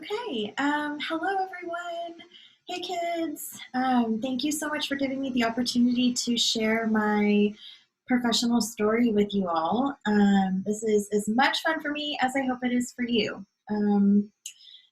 Okay, hello everyone. Hey kids. Thank you so much for giving me the opportunity to share my professional story with you all. This is as much fun for me as I hope it is for you.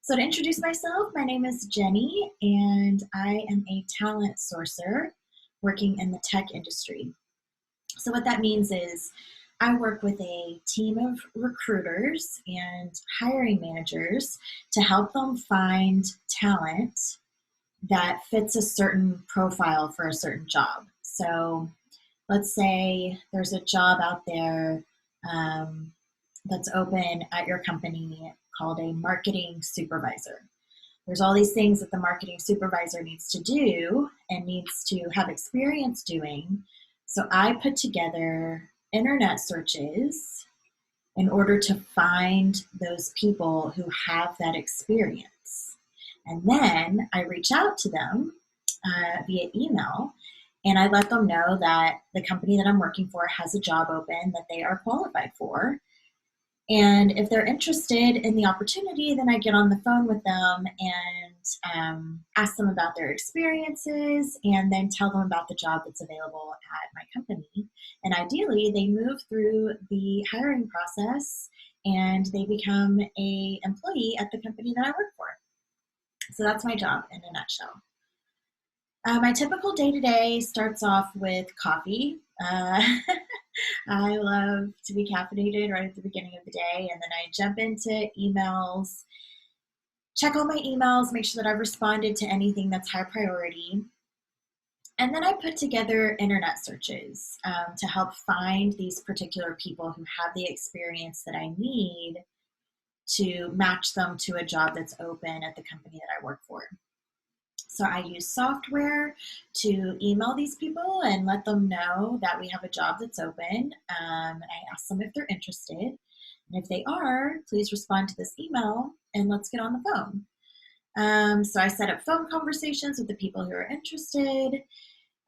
So to introduce myself, my name is Jenny and I am a talent sourcer working in the tech industry. So what that means is I work with a team of recruiters and hiring managers to help them find talent that fits a certain profile for a certain job. So let's say there's a job out there that's open at your company called a marketing supervisor. There's all these things that the marketing supervisor needs to do and needs to have experience doing. So I put together internet searches in order to find those people who have that experience. And then I reach out to them via email and I let them know that the company that I'm working for has a job open that they are qualified for. And if they're interested in the opportunity, then I get on the phone with them and ask them about their experiences and then tell them about the job that's available at my company. And ideally, they move through the hiring process and they become an employee at the company that I work for. So that's my job in a nutshell. My typical day-to-day starts off with coffee. I love to be caffeinated right at the beginning of the day, and then I jump into emails, check all my emails, make sure that I've responded to anything that's high priority. And then I put together internet searches to help find these particular people who have the experience that I need to match them to a job that's open at the company that I work for. So I use software to email these people and let them know that we have a job that's open. And I ask them if they're interested. And if they are, please respond to this email and let's get on the phone. So I set up phone conversations with the people who are interested.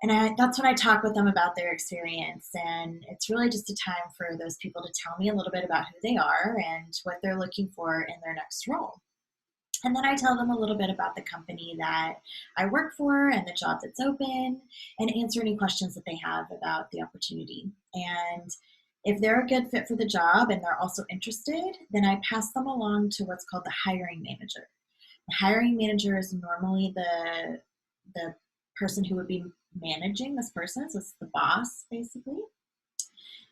And that's when I talk with them about their experience. And it's really just a time for those people to tell me a little bit about who they are and what they're looking for in their next role. And then I tell them a little bit about the company that I work for and the job that's open and answer any questions that they have about the opportunity. And if they're a good fit for the job and they're also interested, then I pass them along to what's called the hiring manager. The hiring manager is normally the person who would be managing this person, so it's the boss basically.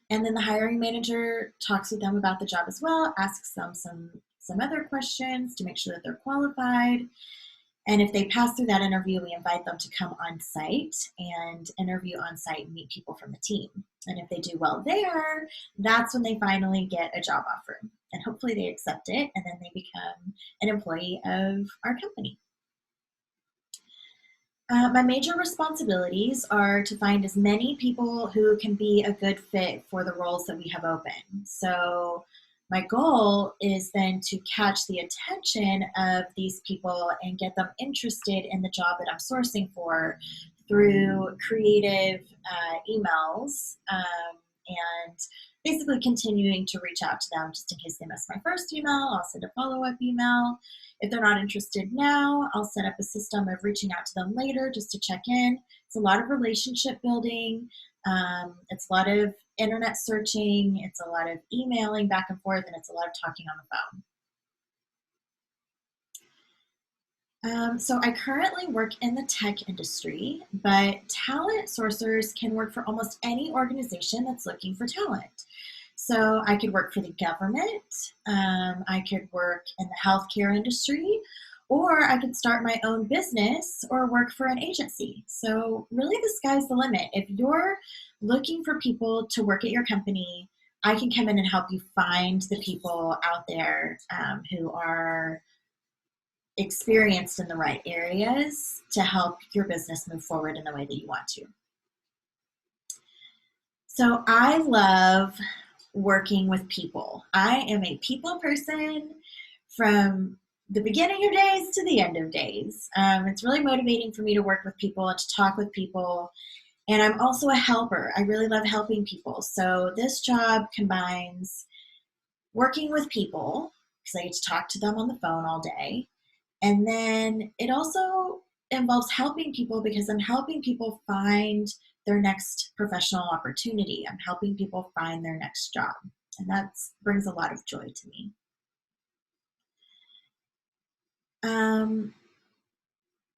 And then the hiring manager talks with them about the job as well, asks them some other questions to make sure that they're qualified. And if they pass through that interview, we invite them to come on site and interview on site and meet people from the team. And if they do well there, that's when they finally get a job offer. And hopefully they accept it and then they become an employee of our company. My major responsibilities are to find as many people who can be a good fit for the roles that we have open. So my goal is then to catch the attention of these people and get them interested in the job that I'm sourcing for through creative emails and basically continuing to reach out to them just in case they missed my first email. I'll send a follow-up email. If they're not interested now, I'll set up a system of reaching out to them later just to check in. It's a lot of relationship building. It's a lot of internet searching. It's a lot of emailing back and forth, and it's a lot of talking on the phone. So I currently work in the tech industry, but talent sourcers can work for almost any organization that's looking for talent. So I could work for the government, I could work in the healthcare industry, or I could start my own business or work for an agency. So really the sky's the limit. If you're looking for people to work at your company, I can come in and help you find the people out there who are experienced in the right areas to help your business move forward in the way that you want to. So I love working with people. I am a people person from the beginning of days to the end of days. It's really motivating for me to work with people and to talk with people. And I'm also a helper. I really love helping people. So this job combines working with people, because I get to talk to them on the phone all day, And then it also involves helping people because I'm helping people find their next professional opportunity. I'm helping people find their next job. And that brings a lot of joy to me.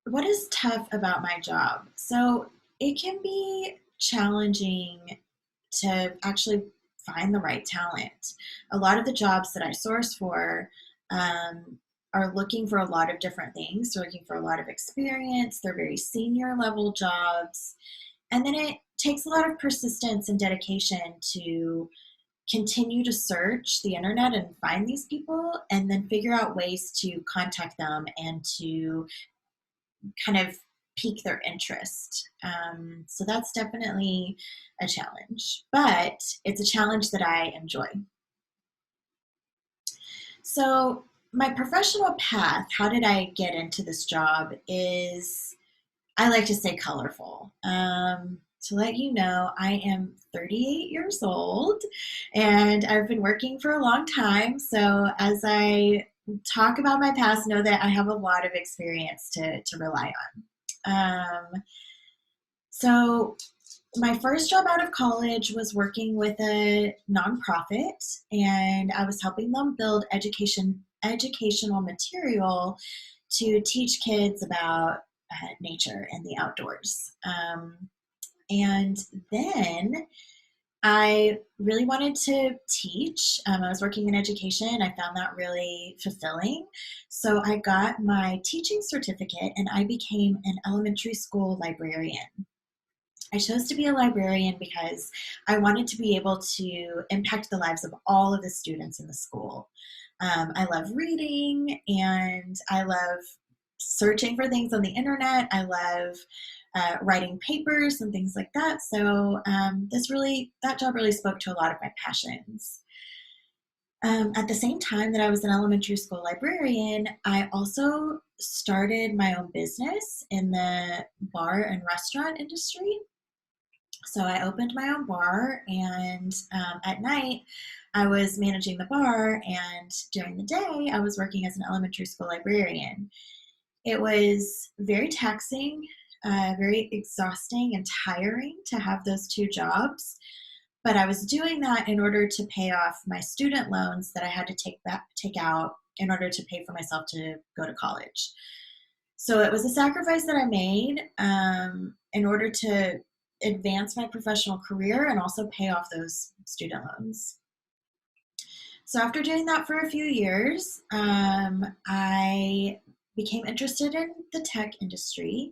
What is tough about my job? So it can be challenging to actually find the right talent. A lot of the jobs that I source for are looking for a lot of different things. They're looking for a lot of experience. They're very senior level jobs. And then it takes a lot of persistence and dedication to continue to search the internet and find these people and then figure out ways to contact them and to kind of pique their interest. So that's definitely a challenge, but it's a challenge that I enjoy. So my professional path, how did I get into this job, is I like to say colorful. To let you know, I am 38 years old and I've been working for a long time. So as I talk about my past, know that I have a lot of experience to rely on. So my first job out of college was working with a nonprofit, and I was helping them build educational material to teach kids about nature and the outdoors. And then I really wanted to teach. I was working in education. I found that really fulfilling. So I got my teaching certificate and I became an elementary school librarian. I chose to be a librarian because I wanted to be able to impact the lives of all of the students in the school. I love reading and I love searching for things on the internet. I love writing papers and things like that. So that job really spoke to a lot of my passions. At the same time that I was an elementary school librarian, I also started my own business in the bar and restaurant industry. So I opened my own bar, and at night I was managing the bar, and during the day I was working as an elementary school librarian. It was very taxing, very exhausting and tiring to have those two jobs, but I was doing that in order to pay off my student loans that I had to take out in order to pay for myself to go to college. So it was a sacrifice that I made in order to advance my professional career and also pay off those student loans. So after doing that for a few years, I became interested in the tech industry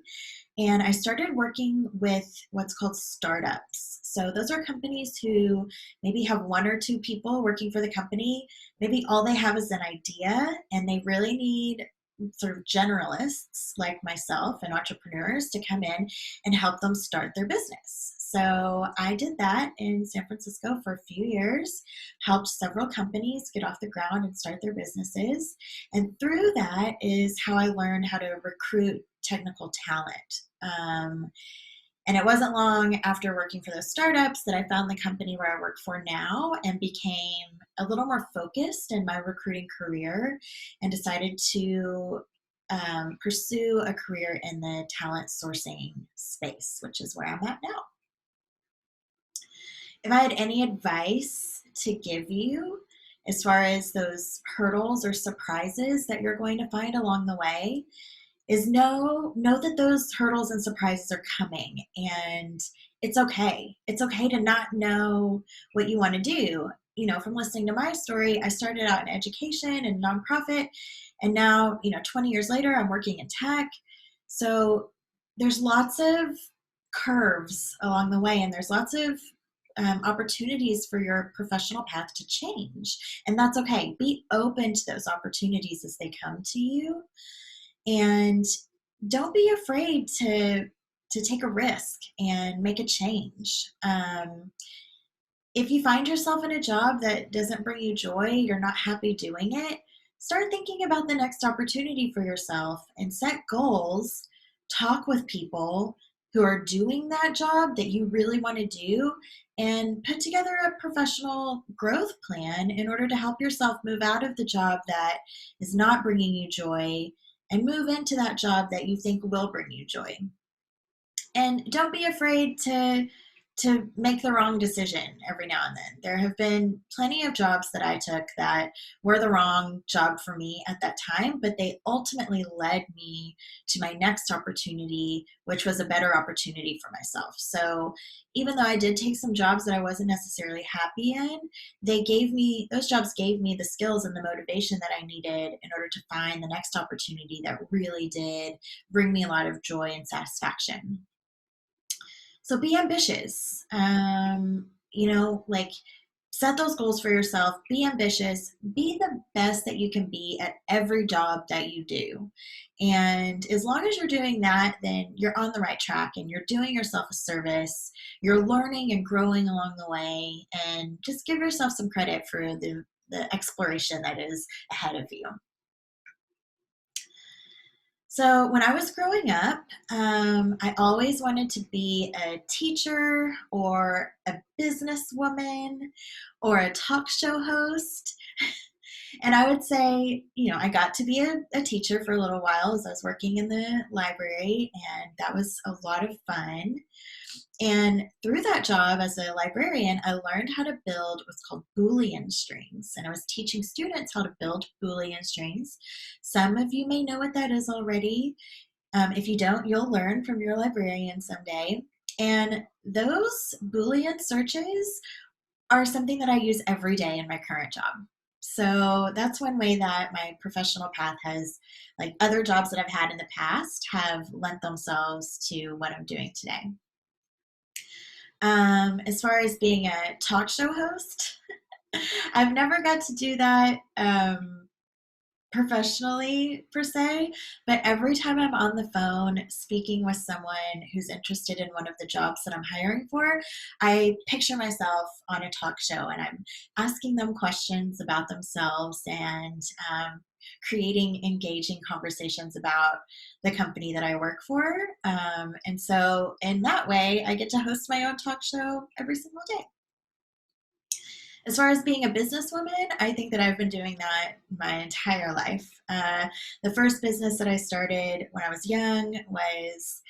and I started working with what's called startups. So those are companies who maybe have one or two people working for the company. Maybe all they have is an idea and they really need sort of generalists like myself and entrepreneurs to come in and help them start their business. So I did that in San Francisco for a few years, helped several companies get off the ground and start their businesses. And through that is how I learned how to recruit technical talent. And it wasn't long after working for those startups that I found the company where I work for now and became a little more focused in my recruiting career and decided to pursue a career in the talent sourcing space, which is where I'm at now. If I had any advice to give you as far as those hurdles or surprises that you're going to find along the way, is know that those hurdles and surprises are coming, and it's okay. It's okay to not know what you want to do. You know, from listening to my story, I started out in education and nonprofit, and now, 20 years later, I'm working in tech. So there's lots of curves along the way, and there's lots of opportunities for your professional path to change, and that's okay. Be open to those opportunities as they come to you. And don't be afraid to take a risk and make a change. If you find yourself in a job that doesn't bring you joy, you're not happy doing it, start thinking about the next opportunity for yourself and set goals. Talk with people who are doing that job that you really want to do and put together a professional growth plan in order to help yourself move out of the job that is not bringing you joy and move into that job that you think will bring you joy. And don't be afraid to make the wrong decision every now and then. There have been plenty of jobs that I took that were the wrong job for me at that time, but they ultimately led me to my next opportunity, which was a better opportunity for myself. So even though I did take some jobs that I wasn't necessarily happy in, those jobs gave me the skills and the motivation that I needed in order to find the next opportunity that really did bring me a lot of joy and satisfaction. So be ambitious. Like set those goals for yourself. Be ambitious. Be the best that you can be at every job that you do. And as long as you're doing that, then you're on the right track and you're doing yourself a service. You're learning and growing along the way. And just give yourself some credit for the exploration that is ahead of you. So when I was growing up, I always wanted to be a teacher or a businesswoman or a talk show host. And I would say, I got to be a teacher for a little while as I was working in the library, and that was a lot of fun. And through that job as a librarian, I learned how to build what's called Boolean strings. And I was teaching students how to build Boolean strings. Some of you may know what that is already. If you don't, you'll learn from your librarian someday. And those Boolean searches are something that I use every day in my current job. So that's one way that my professional path has, like other jobs that I've had in the past, have lent themselves to what I'm doing today. As far as being a talk show host, I've never got to do that professionally per se, but every time I'm on the phone speaking with someone who's interested in one of the jobs that I'm hiring for, I picture myself on a talk show and I'm asking them questions about themselves and creating engaging conversations about the company that I work for. And so in that way, I get to host my own talk show every single day. As far as being a businesswoman, I think that I've been doing that my entire life. The first business that I started when I was young was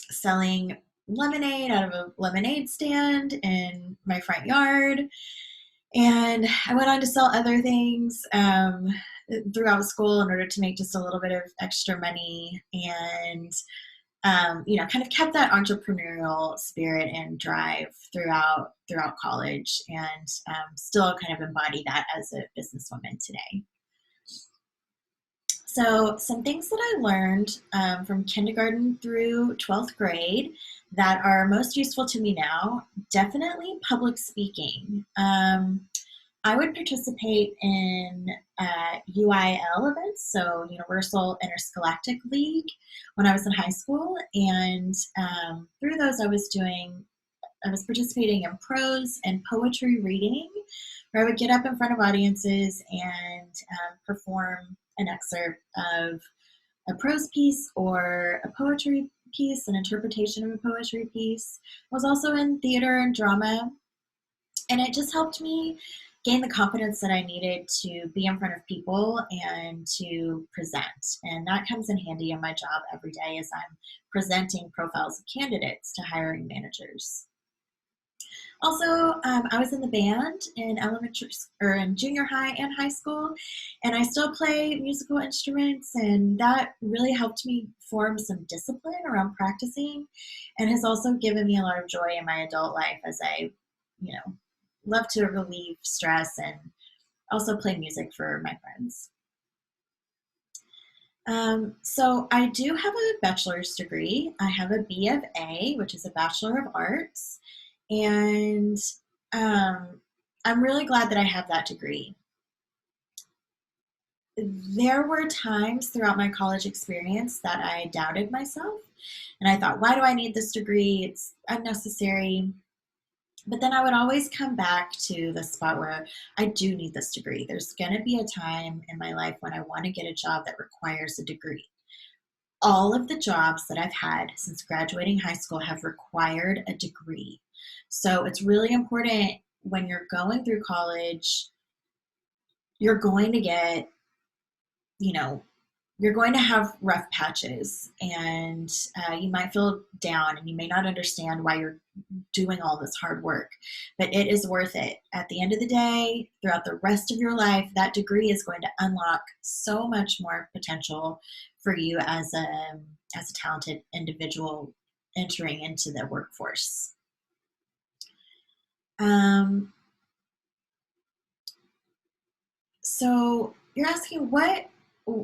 selling lemonade out of a lemonade stand in my front yard. And I went on to sell other things throughout school in order to make just a little bit of extra money, and kind of kept that entrepreneurial spirit and drive throughout college, and still kind of embody that as a businesswoman today. So some things that I learned from kindergarten through 12th grade that are most useful to me now, definitely public speaking. I would participate in UIL events, so Universal Interscholastic League, when I was in high school, and through those I was participating in prose and poetry reading, where I would get up in front of audiences and perform an excerpt of a prose piece or a poetry piece, an interpretation of a poetry piece. I was also in theater and drama, and it just helped me gain the confidence that I needed to be in front of people and to present. And that comes in handy in my job every day as I'm presenting profiles of candidates to hiring managers. Also, I was in the band in in junior high and high school, and I still play musical instruments, and that really helped me form some discipline around practicing, and has also given me a lot of joy in my adult life as I, love to relieve stress and also play music for my friends. So I do have a bachelor's degree. I have a BFA, which is a Bachelor of Arts, and I'm really glad that I have that degree. There were times throughout my college experience that I doubted myself, and I thought, why do I need this degree? It's unnecessary. But then I would always come back to the spot where I do need this degree. There's going to be a time in my life when I want to get a job that requires a degree. All of the jobs that I've had since graduating high school have required a degree. So it's really important when you're going through college, you're going to get, you're going to have rough patches, and you might feel down, and you may not understand why you're doing all this hard work, but it is worth it. At the end of the day, throughout the rest of your life, that degree is going to unlock so much more potential for you as a talented individual entering into the workforce. So you're asking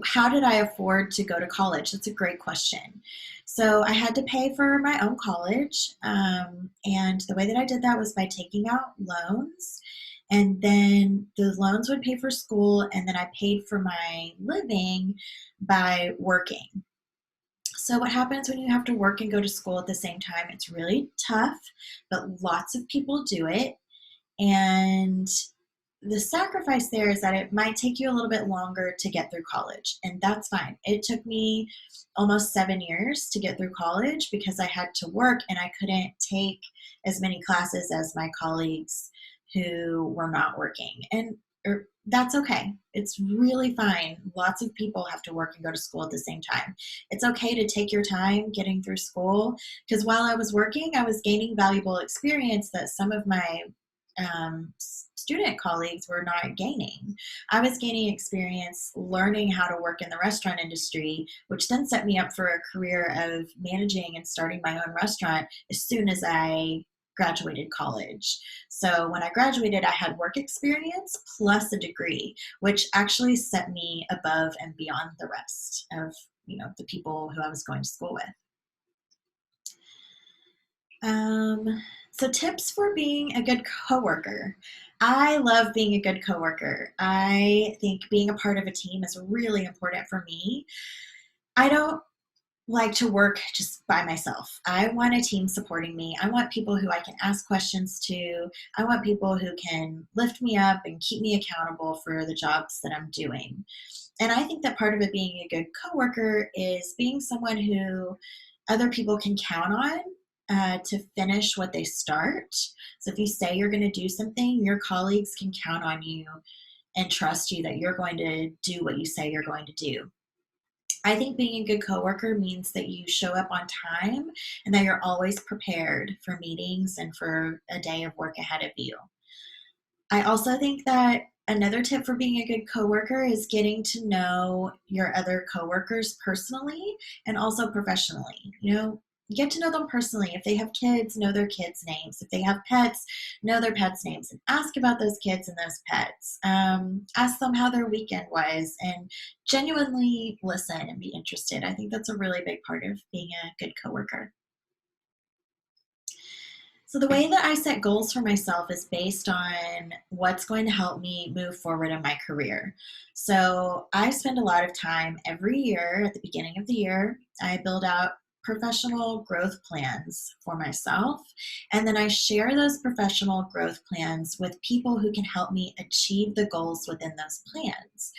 how did I afford to go to college? That's a great question. So I had to pay for my own college, and the way that I did that was by taking out loans, and then the loans would pay for school, and then I paid for my living by working. So what happens when you have to work and go to school at the same time? It's really tough, but lots of people do it. And the sacrifice there is that it might take you a little bit longer to get through college, and that's fine. It took me almost 7 years to get through college because I had to work and I couldn't take as many classes as my colleagues who were not working. And that's okay. It's really fine. Lots of people have to work and go to school at the same time. It's okay to take your time getting through school, because while I was working, I was gaining valuable experience that some of my student colleagues were not gaining. I was gaining experience learning how to work in the restaurant industry, which then set me up for a career of managing and starting my own restaurant as soon as I graduated college. So when I graduated, I had work experience plus a degree, which actually set me above and beyond the rest of the people who I was going to school with. So tips for being a good coworker. I love being a good coworker. I think being a part of a team is really important for me. I don't like to work just by myself. I want a team supporting me. I want people who I can ask questions to. I want people who can lift me up and keep me accountable for the jobs that I'm doing. And I think that part of it being a good coworker is being someone who other people can count on to finish what they start. So if you say you're going to do something, your colleagues can count on you and trust you that you're going to do what you say you're going to do. I think being a good coworker means that you show up on time and that you're always prepared for meetings and for a day of work ahead of you. I also think that another tip for being a good coworker is getting to know your other coworkers personally and also professionally. Get to know them personally. If they have kids, know their kids' names. If they have pets, know their pets' names, and ask about those kids and those pets. Ask them how their weekend was, and genuinely listen and be interested. I think that's a really big part of being a good coworker. So the way that I set goals for myself is based on what's going to help me move forward in my career. So I spend a lot of time every year at the beginning of the year. I build out professional growth plans for myself, and then I share those professional growth plans with people who can help me achieve the goals within those plans.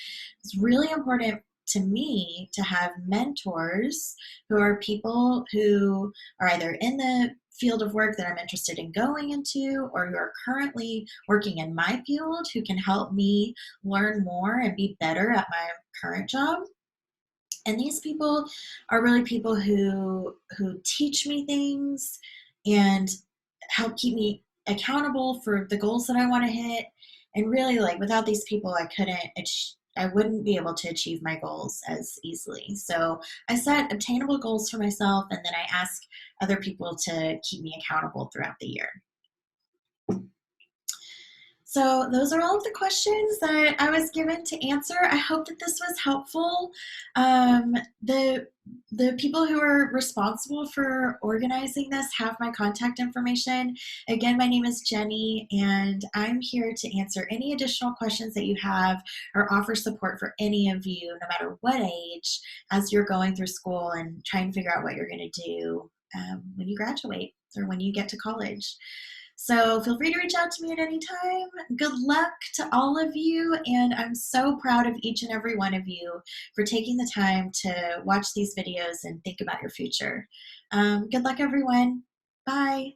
It's really important to me to have mentors who are people who are either in the field of work that I'm interested in going into, or who are currently working in my field who can help me learn more and be better at my current job. And these people are really people who teach me things and help keep me accountable for the goals that I want to hit. And really, without these people, I wouldn't be able to achieve my goals as easily. So I set obtainable goals for myself, and then I ask other people to keep me accountable throughout the year. So those are all of the questions that I was given to answer. I hope that this was helpful. The people who are responsible for organizing this have my contact information. Again, my name is Jenny, and I'm here to answer any additional questions that you have or offer support for any of you, no matter what age, as you're going through school and trying to figure out what you're going to do when you graduate or when you get to college. So feel free to reach out to me at any time. Good luck to all of you, and I'm so proud of each and every one of you for taking the time to watch these videos and think about your future. Good luck, everyone. Bye.